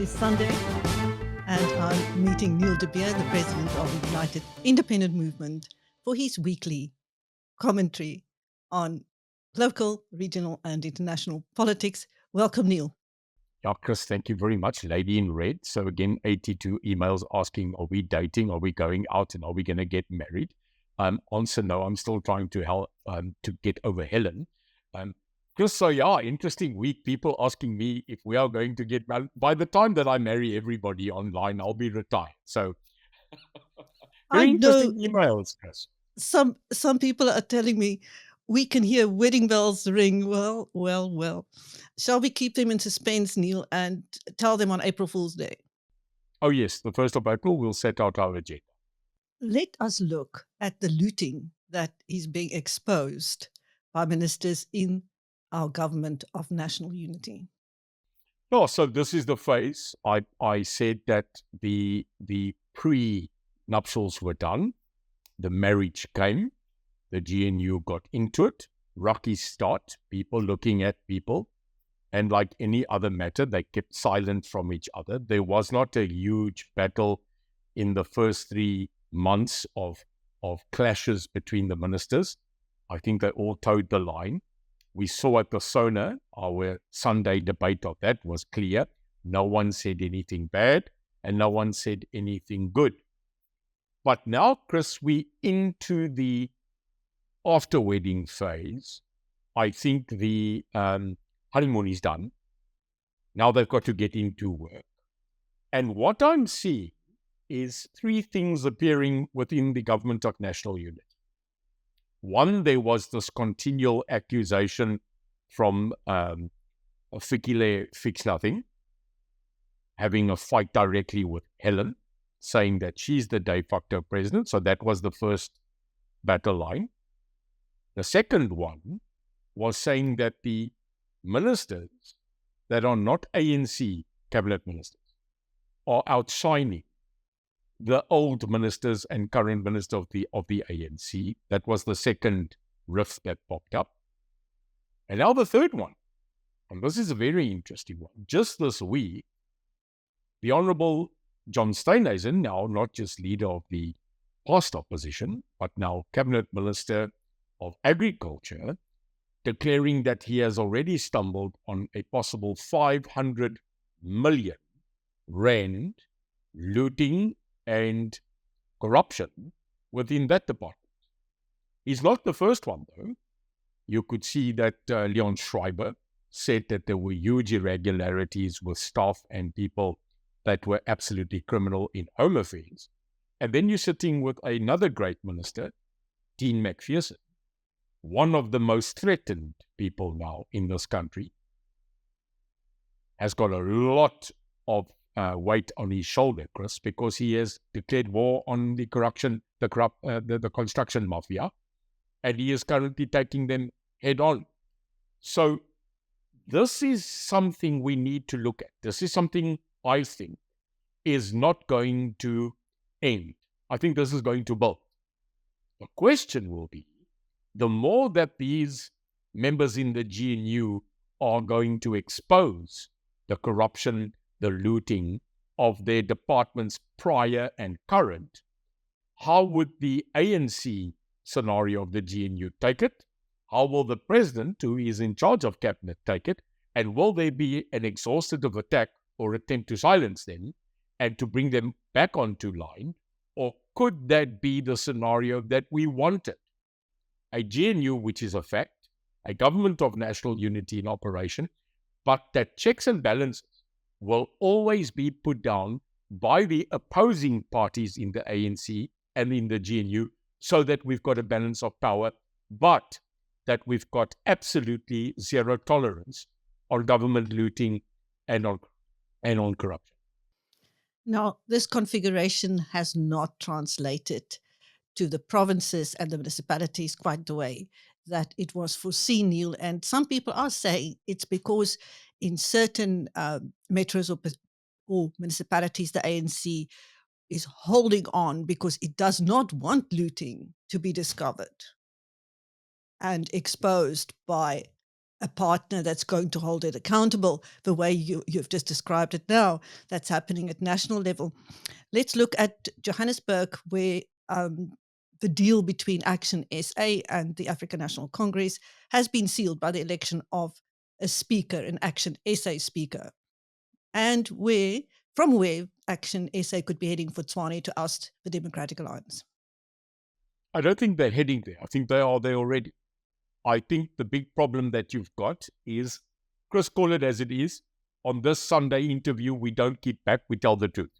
It is Sunday, and I'm meeting Neil de Beer, the president of the United Independent Movement, for his weekly commentary on local, regional, and international politics. Welcome, Neil. Yeah, Chris, thank you very much. Lady in red. So again, 82 emails asking, are we dating? Are we going out? And are we going to get married? Answer no. I'm still trying to help to get over Helen. Chris, so yeah, interesting week. People asking me if we are going to get married. By the time that I marry everybody online, I'll be retired. So I very know interesting emails, Chris. some people are telling me we can hear wedding bells ring. Well. Shall we keep them in suspense, Neil, and tell them on April Fool's Day? Oh yes, the 1st of April, we'll set out our agenda. Let us look at the looting that is being exposed by ministers in our government of national unity. Oh, so this is the phase. I said that the pre-nuptials were done. The marriage came. The GNU got into it. Rocky start. People looking at people. And like any other matter, they kept silent from each other. There was not a huge battle in the first 3 months of clashes between the ministers. I think they all towed the line. We saw at the SONA, our Sunday debate of that was clear. No one said anything bad and no one said anything good. But now, Chris, we into the after-wedding phase. I think the honeymoon is done. Now they've got to get into work. And what I'm seeing is 3 things appearing within the government of national unity. One, there was this continual accusation from Fikile Fix Nothing, having a fight directly with Helen, saying that she's the de facto president. So that was the first battle line. The second one was saying that the ministers that are not ANC cabinet ministers are outshining the old ministers and current minister of the ANC. That was the second rift that popped up. And now the third one, and this is a very interesting one. Just this week, the Honourable John Steenhuisen, now not just leader of the past opposition, but now cabinet minister of agriculture, declaring that he has already stumbled on a possible 500 million rand looting and corruption within that department. He's not the first one, though. You could see that Leon Schreiber said that there were huge irregularities with staff and people that were absolutely criminal in home affairs. And then you're sitting with another great minister, Dean McPherson, one of the most threatened people now in this country, has got a lot of weight on his shoulder, Chris, because he has declared war on the the construction mafia, and he is currently taking them head on. So this is something we need to look at. This is something I think is not going to end. I think this is going to build. The question will be, the more that these members in the GNU are going to expose the corruption, the looting of their departments prior and current, how would the ANC scenario of the GNU take it? How will the president, who is in charge of cabinet, take it? And will there be an exhaustive attack or attempt to silence them and to bring them back onto line? Or could that be the scenario that we wanted? A GNU, which is a fact, a government of national unity in operation, but that checks and balances will always be put down by the opposing parties in the ANC and in the GNU, so that we've got a balance of power, but that we've got absolutely zero tolerance on government looting and on corruption. Now, this configuration has not translated to the provinces and the municipalities quite the way that it was foreseen, Neil. And some people are saying it's because in certain metros or municipalities, the ANC is holding on because it does not want looting to be discovered and exposed by a partner that's going to hold it accountable the way you've just described it now. That's happening at national level. Let's look at Johannesburg, where the deal between ActionSA and the African National Congress has been sealed by the election of a speaker, an ActionSA speaker, and from where ActionSA could be heading for Tshwane to oust the Democratic Alliance. I don't think they're heading there. I think they are there already. I think the big problem that you've got is, Chris, call it as it is. On this Sunday interview, we don't keep back, we tell the truth.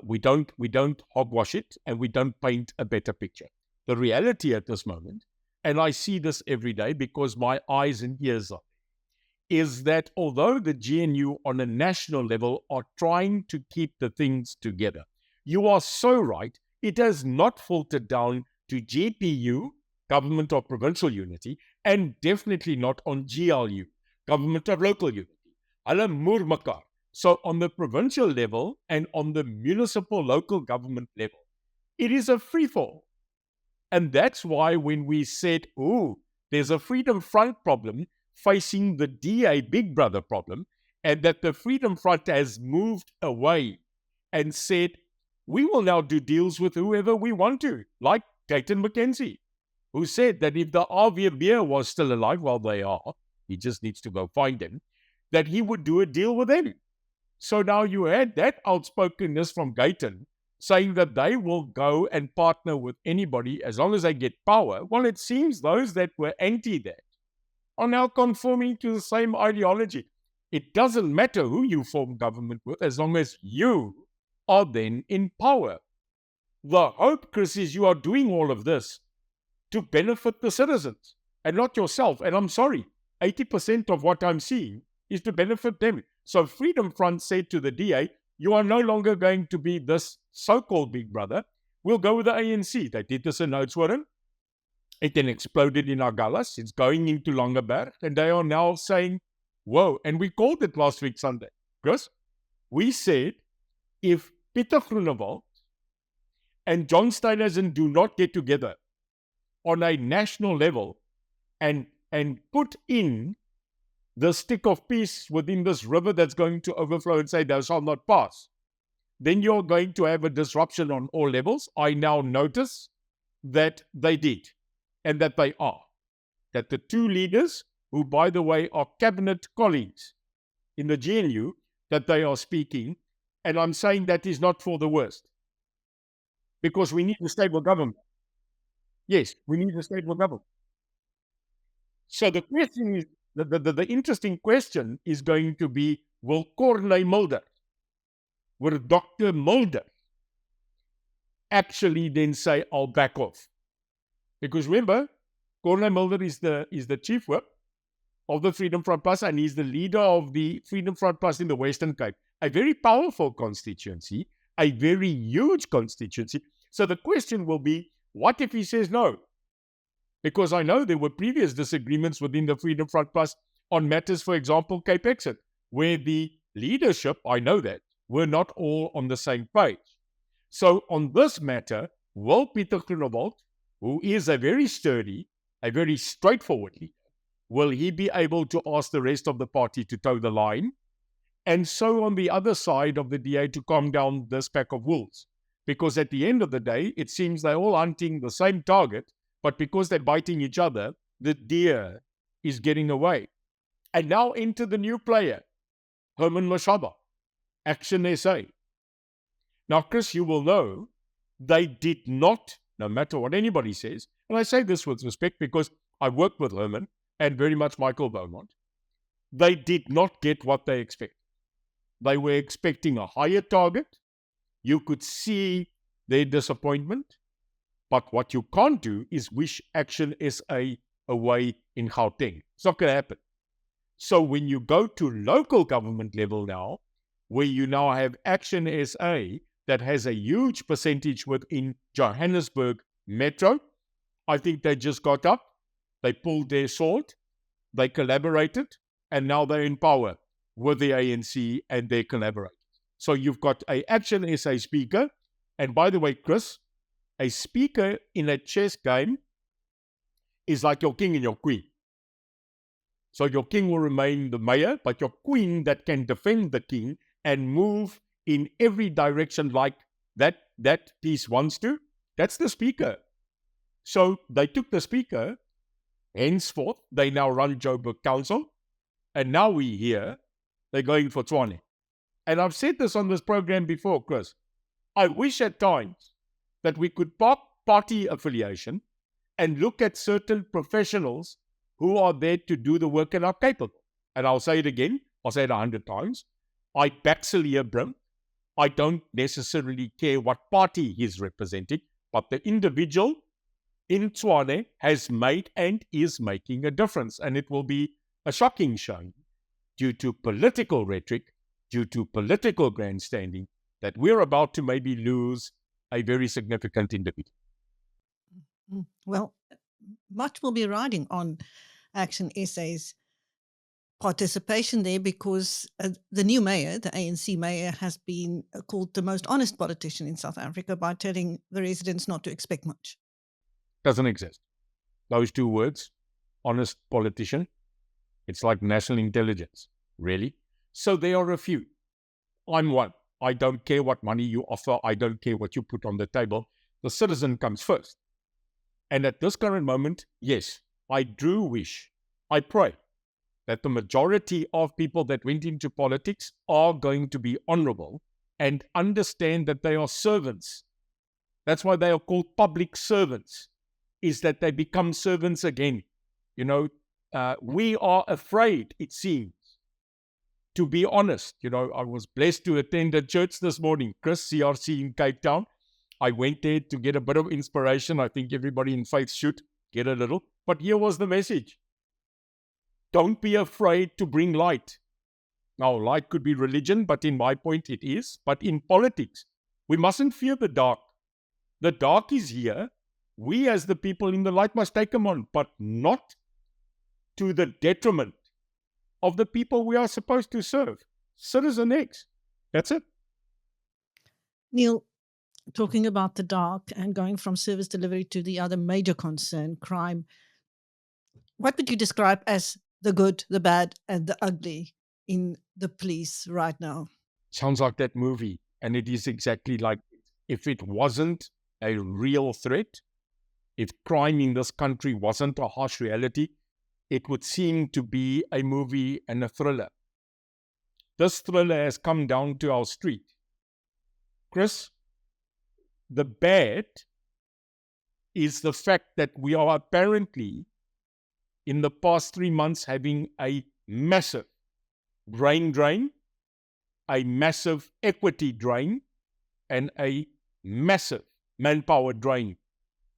We don't hogwash it, and we don't paint a better picture. The reality at this moment, and I see this every day because my eyes and ears are, is that although the GNU on a national level are trying to keep the things together, you are so right, it has not filtered down to GPU, Government of Provincial Unity, and definitely not on GLU, Government of Local Unity. Hulle moer mekaar. So on the provincial level and on the municipal local government level, it is a free-fall. And that's why when we said, there's a Freedom Front problem facing the DA Big Brother problem, and that the Freedom Front has moved away and said, we will now do deals with whoever we want to, like Dayton McKenzie, who said that if the RVB was still alive, well, they are, he just needs to go find them, that he would do a deal with them. So now you had that outspokenness from Gayton saying that they will go and partner with anybody as long as they get power. Well, it seems those that were anti that are now conforming to the same ideology. It doesn't matter who you form government with as long as you are then in power. The hope, Chris, is you are doing all of this to benefit the citizens and not yourself. And I'm sorry, 80% of what I'm seeing is to benefit them. So Freedom Front said to the DA, you are no longer going to be this so-called big brother. We'll go with the ANC. They did this in Oudtshoorn. It then exploded in Agulhas. It's going into Langeberg. And they are now saying, whoa. And we called it last week Sunday. Chris, we said, if Pieter Groenewald and John Steenhuisen do not get together on a national level and put in the stick of peace within this river that's going to overflow and say, thou shalt not pass, then you're going to have a disruption on all levels. I now notice that they did, and that they are. That the two leaders, who, by the way, are cabinet colleagues in the GNU, that they are speaking, and I'm saying that is not for the worst. Because we need a stable government. Yes, we need a stable government. So the question is, the interesting question is going to be, will Corne Mulder, will Dr. Mulder actually then say, I'll back off? Because remember, Corne Mulder is the chief whip of the Freedom Front Plus, and he's the leader of the Freedom Front Plus in the Western Cape. A very powerful constituency, a very huge constituency. So the question will be, what if he says no? Because I know there were previous disagreements within the Freedom Front Plus on matters, for example, Cape Exit, where the leadership, I know that, were not all on the same page. So on this matter, will Pieter Groenewald, who is a very sturdy, a very straightforward leader, will he be able to ask the rest of the party to toe the line? And so on the other side of the DA to calm down this pack of wolves. Because at the end of the day, it seems they're all hunting the same target, but because they're biting each other, the deer is getting away. And now enter the new player, Herman Mashaba, ActionSA. Now, Chris, you will know, they did not, no matter what anybody says, and I say this with respect because I worked with Herman and very much Michael Beaumont, they did not get what they expected. They were expecting a higher target. You could see their disappointment. But what you can't do is wish ActionSA away in Gauteng. It's not going to happen. So when you go to local government level now, where you now have ActionSA that has a huge percentage within Johannesburg Metro, I think they just got up, they pulled their sword, they collaborated, and now they're in power with the ANC and their collaborators. So you've got a ActionSA speaker, and by the way, Chris, a speaker in a chess game is like your king and your queen. So your king will remain the mayor, but your queen that can defend the king and move in every direction like that piece wants to, that's the speaker. So they took the speaker, henceforth, they now run Joburg Council, and now we hear they're going for Tshwane. And I've said this on this program before, Chris. I wish at times that we could park party affiliation and look at certain professionals who are there to do the work and are capable. And I'll say it again, I'll say it 100 times. I back Celia Brim. I don't necessarily care what party he's representing, but the individual in Tshwane has made and is making a difference. And it will be a shocking show due to political rhetoric, due to political grandstanding, that we're about to maybe lose a very significant individual. Well, much will be riding on ActionSA's participation there, because the new mayor, the ANC mayor, has been called the most honest politician in South Africa by telling the residents not to expect much. Doesn't exist. Those two words, honest politician, it's like national intelligence. Really? So there are a few. I'm one. I don't care what money you offer. I don't care what you put on the table. The citizen comes first. And at this current moment, yes, I do wish, I pray, that the majority of people that went into politics are going to be honorable and understand that they are servants. That's why they are called public servants, is that they become servants again. You know, we are afraid, it seems, to be honest. You know, I was blessed to attend a church this morning, Chris, CRC in Cape Town. I went there to get a bit of inspiration. I think everybody in faith should get a little. But here was the message. Don't be afraid to bring light. Now, light could be religion, but in my point it is. But in politics, we mustn't fear the dark. The dark is here. We as the people in the light must take them on, but not to the detriment of the people we are supposed to serve. Citizen X. That's it. Neil, talking about the dark and going from service delivery to the other major concern, crime, what would you describe as the good, the bad, and the ugly in the police right now? Sounds like that movie. And it is exactly like, if it wasn't a real threat, if crime in this country wasn't a harsh reality, it would seem to be a movie and a thriller. This thriller has come down to our street. Chris, the bad is the fact that we are apparently, in the past 3 months, having a massive brain drain, a massive equity drain, and a massive manpower drain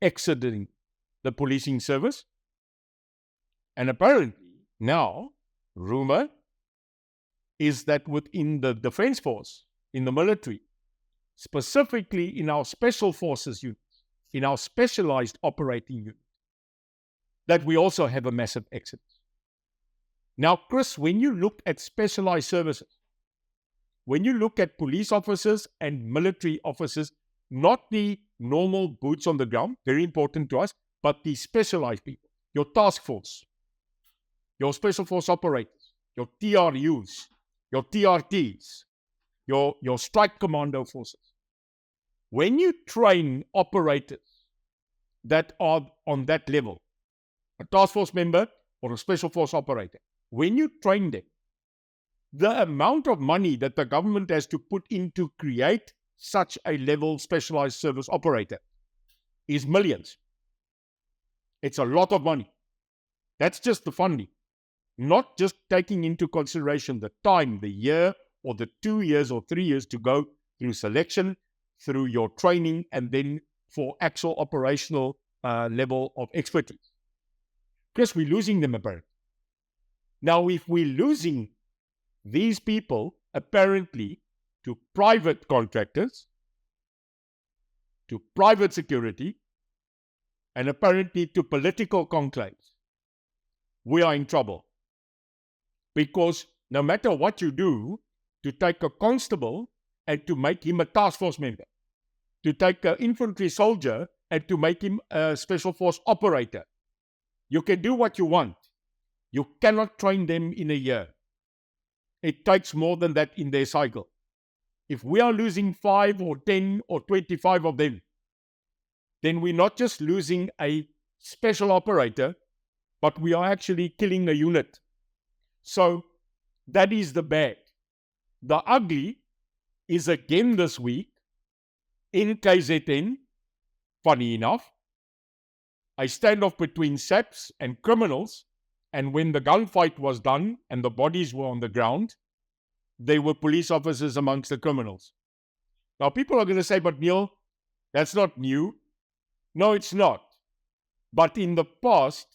exiting the policing service. And apparently now, rumor is that within the defense force, in the military, specifically in our special forces units, in our specialized operating unit, that we also have a massive exodus. Now, Chris, when you look at specialized services, when you look at police officers and military officers, not the normal boots on the ground, very important to us, but the specialized people, your task force, your special force operators, your TRUs, your TRTs, your strike commando forces. When you train operators that are on that level, a task force member or a special force operator, when you train them, the amount of money that the government has to put in to create such a level specialized service operator is millions. It's a lot of money. That's just the funding. Not just taking into consideration the time, the year, or the 2 years or 3 years to go through selection, through your training, and then for actual operational level of expertise. Because we're losing them apparently. Now, if we're losing these people apparently to private contractors, to private security, and apparently to political conclaves, we are in trouble. Because no matter what you do, to take a constable and to make him a task force member, to take an infantry soldier and to make him a special force operator, you can do what you want. You cannot train them in a year. It takes more than that in their cycle. If we are losing 5 or 10 or 25 of them, then we're not just losing a special operator, but we are actually killing a unit. So that is the bad. The ugly is again this week in KZN. Funny enough, a standoff between SAPS and criminals, and when the gunfight was done and the bodies were on the ground, they were police officers amongst the criminals. Now people are going to say, but Neil, that's not new. No, it's not. But in the past,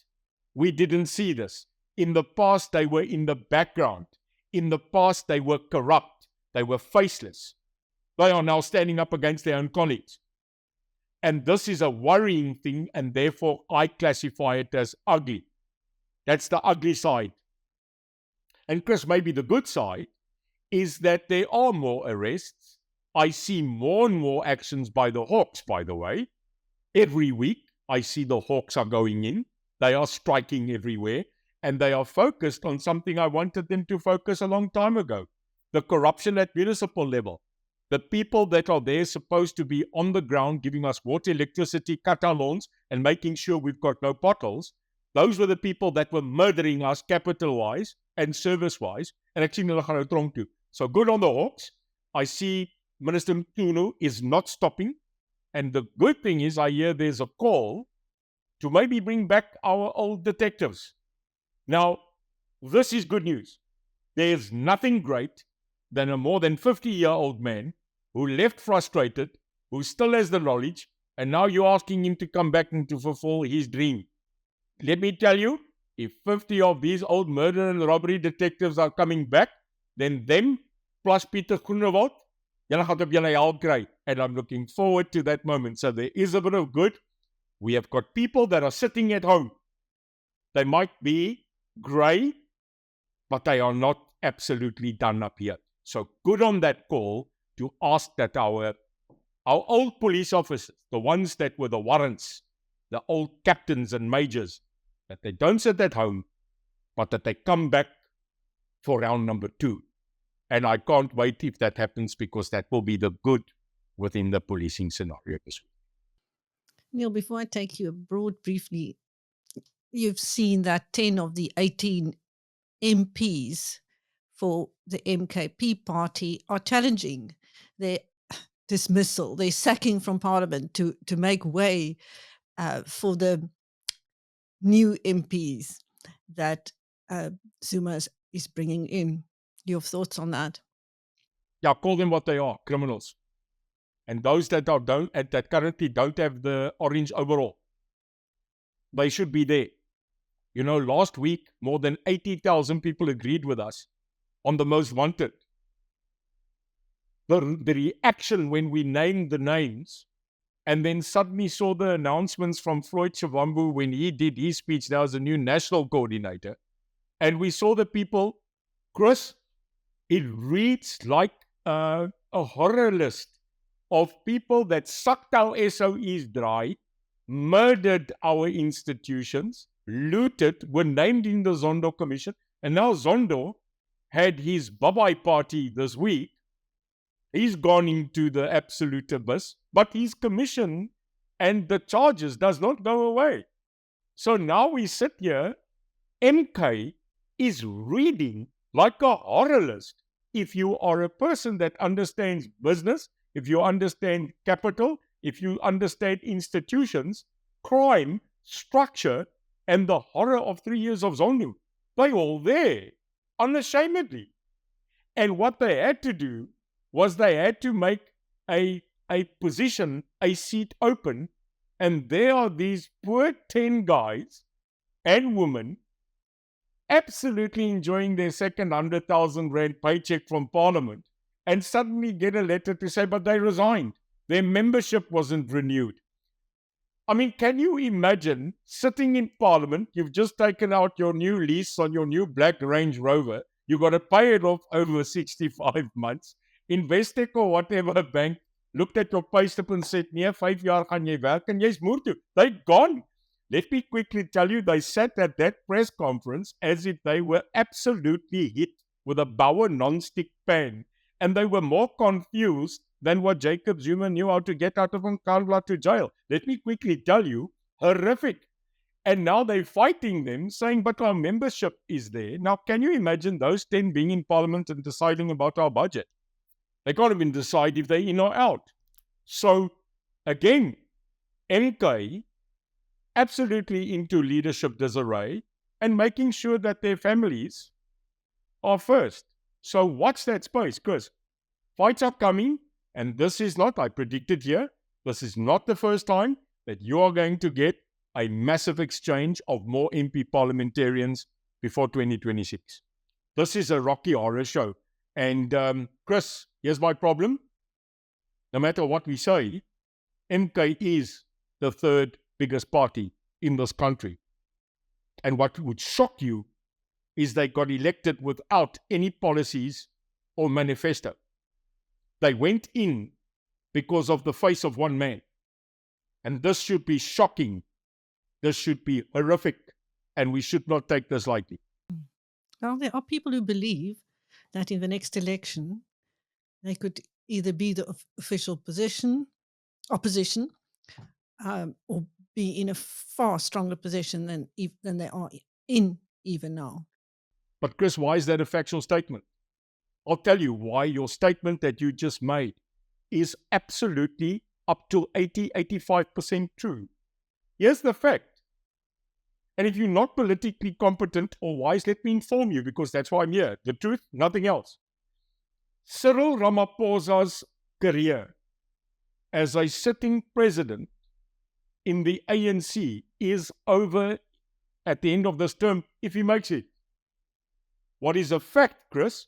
we didn't see this. In the past, they were in the background. In the past, they were corrupt. They were faceless. They are now standing up against their own colleagues. And this is a worrying thing, and therefore I classify it as ugly. That's the ugly side. And Chris, maybe the good side is that there are more arrests. I see more and more actions by the Hawks, by the way. Every week, I see the Hawks are going in. They are striking everywhere. And they are focused on something I wanted them to focus a long time ago. The corruption at municipal level. The people that are there supposed to be on the ground giving us water, electricity, cut our lawns, and making sure we've got no potholes. Those were the people that were murdering us capital-wise and service-wise. And actually, hulle gaan nou tronk toe. So good on the Hawks. I see Minister Mtunu is not stopping. And the good thing is I hear there's a call to maybe bring back our old detectives. Now, this is good news. There's nothing great than a more than 50-year-old man who left frustrated, who still has the knowledge, and now you're asking him to come back and to fulfill his dream. Let me tell you, if 50 of these old murder and robbery detectives are coming back, then them plus Peter Groenewald, julle gaan op julle help kry. And I'm looking forward to that moment. So there is a bit of good. We have got people that are sitting at home. They might be grey, but they are not absolutely done up yet. So good on that call to ask that our old police officers, the ones that were the warrants, the old captains and majors, that they don't sit at home, but that they come back for round number 2. And I can't wait if that happens, because that will be the good within the policing scenario this week. Neil, before I take you abroad briefly, you've seen that 10 of the 18 MPs for the MKP party are challenging their dismissal, their sacking from Parliament to make way for the new MPs that Zuma is bringing in. Your thoughts on that? Yeah, call them what they are, criminals. And those that currently don't have the orange overall, they should be there. You know, last week, more than 80,000 people agreed with us on the most wanted. The reaction when we named the names and then suddenly saw the announcements from Floyd Shivambu when he did his speech, there was a new national coordinator. And we saw the people, Chris, it reads like a horror list of people that sucked our SOEs dry, murdered our institutions, looted, were named in the Zondo Commission, and now Zondo had his bye-bye party this week. He's gone into the absolute abyss, but his commission and the charges does not go away. So now we sit here, MK is reading like a horror list. If you are a person that understands business, if you understand capital, if you understand institutions, crime, structure, and the horror of 3 years of Zondo, they're all there, unashamedly. And what they had to do was they had to make a position, a seat open, and there are these poor 10 guys and women absolutely enjoying their second 100,000 rand paycheck from Parliament, and suddenly get a letter to say, but they resigned. Their membership wasn't renewed. I mean, can you imagine sitting in Parliament, you've just taken out your new lease on your new black Range Rover, you've got to pay it off over 65 months, Investec or whatever bank looked at your payslip and said, nee, 5 jaar gaan jy werk, en jy's moer toe. They're gone. Let me quickly tell you, they sat at that press conference as if they were absolutely hit with a Bauer non-stick pan, and they were more confused than what Jacob Zuma knew how to get out of Nkandla to jail. Let me quickly tell you, horrific. And now they're fighting them, saying, but our membership is there. Now, can you imagine those 10 being in parliament and deciding about our budget? They can't even decide if they're in or out. So, again, MK absolutely into leadership disarray and making sure that their families are first. So watch that space, because fights are coming, and this is not, I predicted here, this is not the first time that you are going to get a massive exchange of more MP parliamentarians before 2026. This is a Rocky Horror show. And Chris, here's my problem. No matter what we say, MK is the third biggest party in this country. And what would shock you is they got elected without any policies or manifesto. They went in because of the face of one man. And this should be shocking. This should be horrific. And we should not take this lightly. Well, there are people who believe that in the next election, they could either be the official opposition, or be in a far stronger position than they are in even now. But Chris, why is that a factual statement? I'll tell you why your statement that you just made is absolutely up to 85% true. Here's the fact. And if you're not politically competent or wise, let me inform you, because that's why I'm here. The truth, nothing else. Cyril Ramaphosa's career as a sitting president in the ANC is over at the end of this term if he makes it. What is a fact, Chris,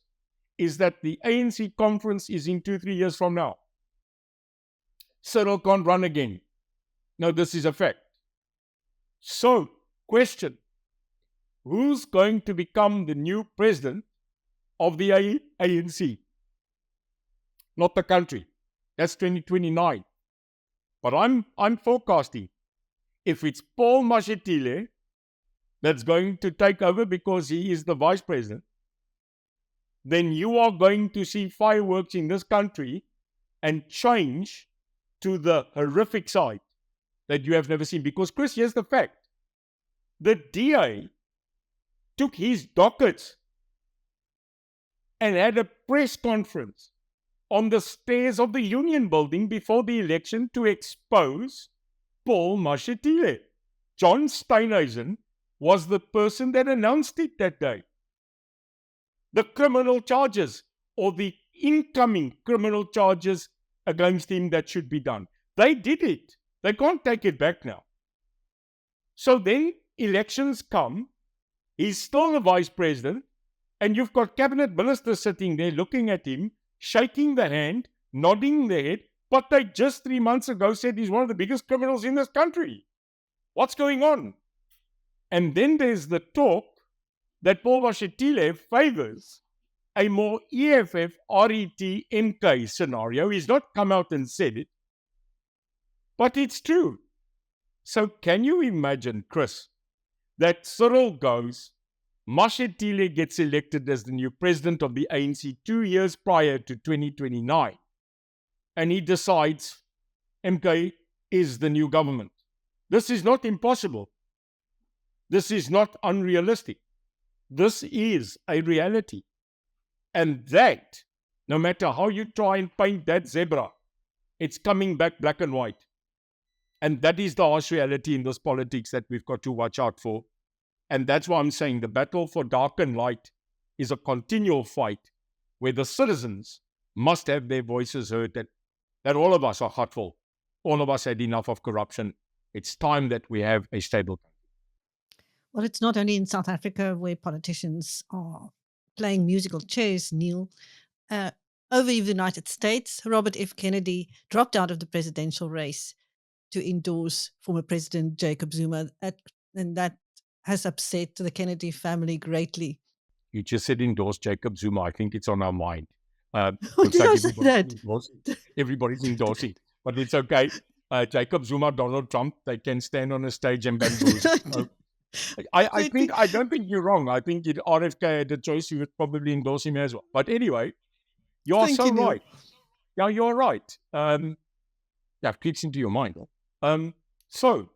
is that the ANC conference is in 2-3 years from now. Cyril can't run again. No, this is a fact. So, question, who's going to become the new president of the ANC? Not the country. That's 2029. But I'm forecasting, if it's Paul Mashatile that's going to take over because he is the vice president, then you are going to see fireworks in this country and change to the horrific side that you have never seen. Because, Chris, here's the fact. The DA took his dockets and had a press conference on the stairs of the Union Building before the election to expose Paul Mashatile. John Steenhuisen was the person that announced it that day. The criminal charges, or the incoming criminal charges against him that should be done. They did it. They can't take it back now. So then elections come, he's still the vice president, and you've got cabinet ministers sitting there looking at him, shaking the hand, nodding their head, but they just 3 months ago said he's one of the biggest criminals in this country. What's going on? And then there's the talk that Paul Mashatile favors a more EFF, RET, MK scenario. He's not come out and said it, but it's true. So can you imagine, Chris, that Cyril goes, Mashatile gets elected as the new president of the ANC 2 years prior to 2029, and he decides MK is the new government. This is not impossible. This is not unrealistic. This is a reality. And that, no matter how you try and paint that zebra, it's coming back black and white. And that is the harsh reality in this politics that we've got to watch out for. And that's why I'm saying the battle for dark and light is a continual fight where the citizens must have their voices heard, that all of us are hurtful. All of us had enough of corruption. It's time that we have a stable country. Well, it's not only in South Africa where politicians are playing musical chairs, Neil. Over in the United States, Robert F. Kennedy dropped out of the presidential race to endorse former President Jacob Zuma, and that has upset the Kennedy family greatly. You just said endorse Jacob Zuma. I think it's on our mind. Did I say that? Everybody's endorsing, but it's okay. Jacob Zuma, Donald Trump, they can stand on a stage and bamboozle. I don't think you're wrong. I think if RFK had a choice, you would probably endorse him as well. But anyway, you are Thank so you, Neil. right. Yeah, you're right. That clicks into your mind. So,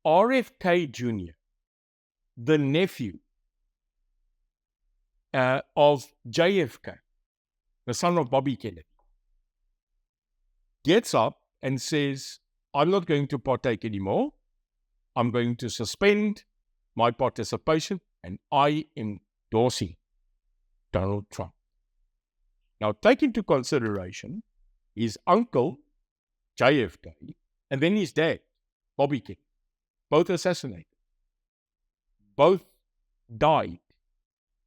RFK Jr., the nephew of JFK, the son of Bobby Kennedy, gets up and says, I'm not going to partake anymore. I'm going to suspend my participation, and I am endorsing Donald Trump. Now, take into consideration his uncle, JFK, and then his dad, Bobby Kennedy, both assassinated. Both died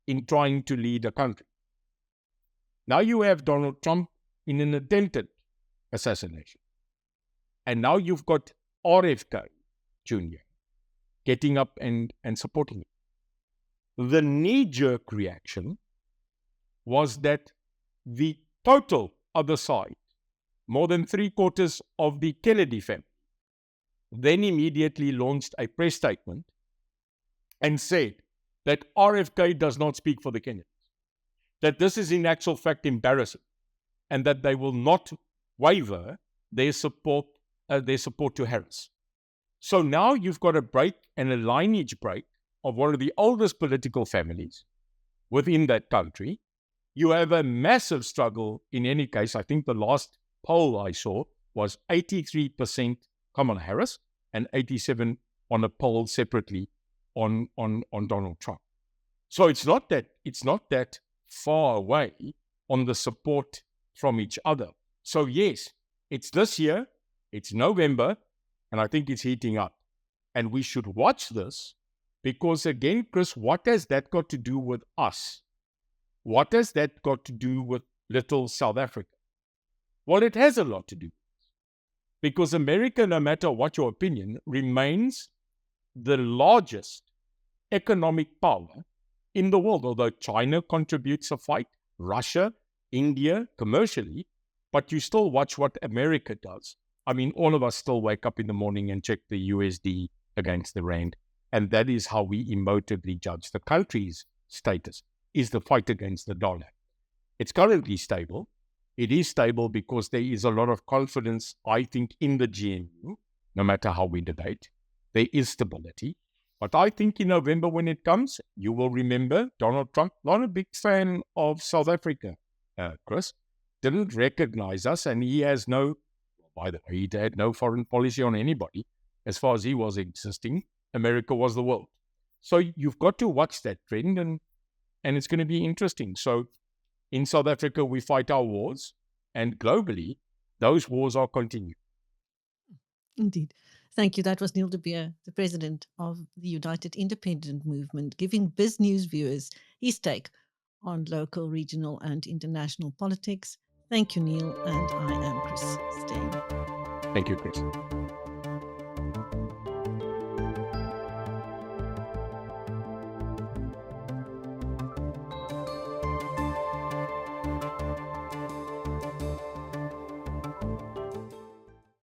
in trying to lead a country. Now you have Donald Trump in an attempted assassination. And now you've got RFK Jr. getting up and supporting him. The knee-jerk reaction was that the total other side, more than 3/4 of the Kennedy family, then immediately launched a press statement and said that RFK does not speak for the Kennedys, that this is in actual fact embarrassing, and that they will not waver their support to Harris. So now you've got a break and a lineage break of one of the oldest political families within that country. You have a massive struggle in any case. I think the last poll I saw was 83% Kamala Harris and 87% on a poll separately on Donald Trump. So it's not that far away on the support from each other. So yes, it's this year, it's November, and I think it's heating up. And we should watch this because, again, Chris, what has that got to do with us? What has that got to do with little South Africa? Well, it has a lot to do. Because America, no matter what your opinion, remains the largest economic power in the world. Although China contributes a fight, Russia, India, commercially, but you still watch what America does. I mean, all of us still wake up in the morning and check the USD against the rand. And that is how we emotively judge the country's status, is the fight against the dollar. It's currently stable. It is stable because there is a lot of confidence, I think, in the GNU, no matter how we debate. There is stability. But I think in November when it comes, you will remember Donald Trump, not a big fan of South Africa, Chris, didn't recognize us, and he has by the way, he had no foreign policy on anybody. As far as he was existing, America was the world. So you've got to watch that trend, and it's going to be interesting. So in South Africa, we fight our wars, and globally, those wars are continuing. Indeed. Thank you. That was Neil de Beer, the president of the United Independent Movement, giving BizNews viewers his take on local, regional, and international politics. Thank you, Neil, and I am Chris Steyn. Thank you, Chris.